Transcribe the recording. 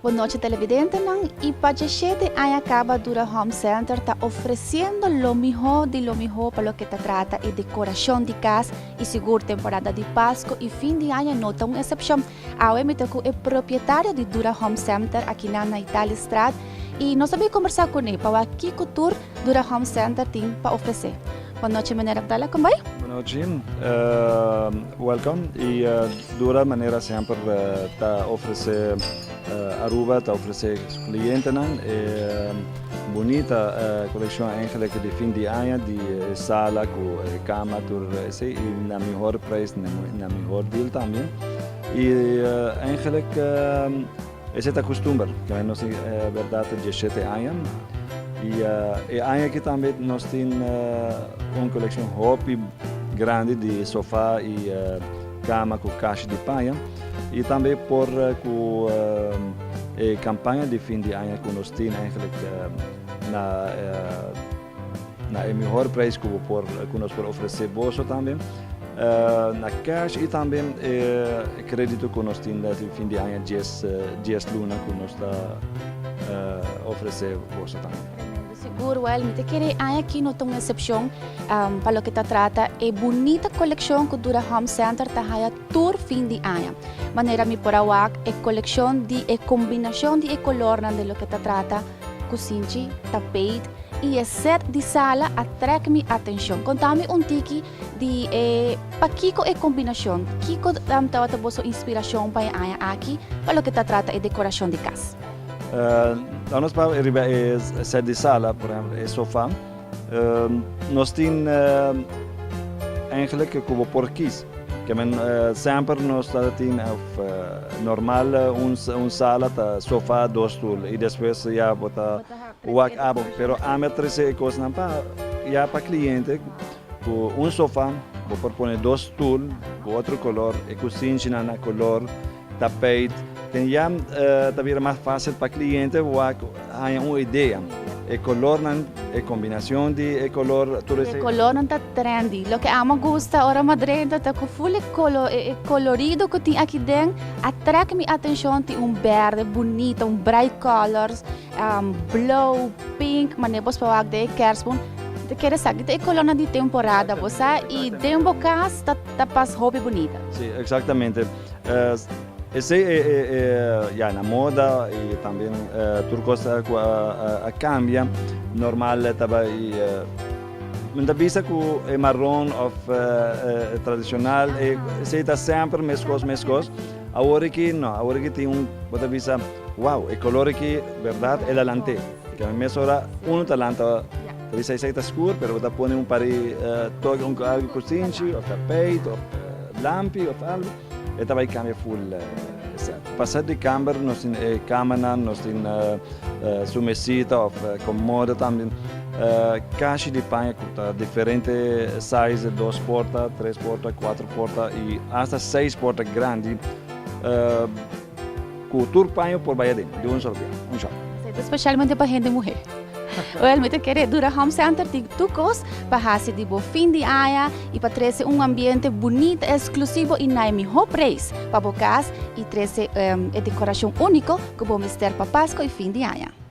Boa noite, televidente. E para gente aí acaba Dura Home Center está oferecendo lo mejor de lo mejor para lo que te trata de decoração de casa e seguro temporada de Páscoa e fim de ano não tem uma exceção. Agora me toco é proprietário de Dura Home Center aqui na Itália Estrada e nós vamos conversar com ele para que cultura Dura Home Center tem para oferecer. Boa noite, maneira Abdallah, como vai? Boa noite, welcome. E Dura maneira sempre está oferecer Aruba, está oferecer clientes bonita coleção eigenlijk de fim de ano de sala com cama, tudo isso e na melhor preço, na melhor deal também. E eigenlijk esse é o costume, que nós é verdade de 7 anos. E aqui também nós temos uma coleção hobby grande de sofá e cama com caixa de panha. E também por com campanha de fim de ano que nós temos na melhor preço que nós podemos oferecer bolso também. Na cash e também crédito que nós temos de fim de ano 10 luna que nós está oferecer bolso também. Seguro, me te querer aqui não tem uma exceção para o que te trata. É bonita coleção que Dura Home Center está aí todo fim de ano. Maneira me por awak é coleção de combinação de color de lo que te trata, cozinha, tapete e é set de sala atrai minha atenção. Contame tiki de para Kiko é combinação. Kiko tawa ta boso inspiração para aqui para o que te trata é decoração de casa. Nós para set de sala, por exemplo, é sofá. Nós temos eigenlijk como porquis, que sempre nós temos normal sala, sofá, 2 stools e depois já bota o abo. Pero a metrese coisa não para cliente com sofá, vou pôr 2 stools com outro color e cozinha na color tapete. Tem já também mais fácil para cliente ter uma ideia. O color é combinação de color. O color não está trendy. O que amo gosta ora madrenda tá com full colorido que tem aqui dentro. Atrai minha atenção tem verde bonito, bright colors, blue, pink, mas depois para o de kerstboom. Te quer saber que é color de temporada, você e dentro da casa tá pas hobby bonita. Sim, exatamente. Esse é na moda e também tudo coisa cambia. Normal também muita vista que é marrom ou tradicional e se está sempre mescos. Agora que não, agora que tem muita vista, wow, o color que verdade é lante. Que a mesora talanta talvez está escuro, pero você põe pari toque algo cozinha, ou tapete, ou lampi, ou algo. E também cambia full. Passar de câmera, nós temos câmera, nós temos sumesita, comoda também. Caixa de panha com diferentes sizes, 2 portas, 3 portas, 4 portas e até 6 portas grandes. Com tur panha por baia de só dia. Especialmente para gente mulher. Realmente querer Dura Home Center tem tucos para fazer de fim de ano e para trazer ambiente bonito, exclusivo e na melhor preço para a casa e trazer decoração única que vamos ter para Páscoa e fim de ano.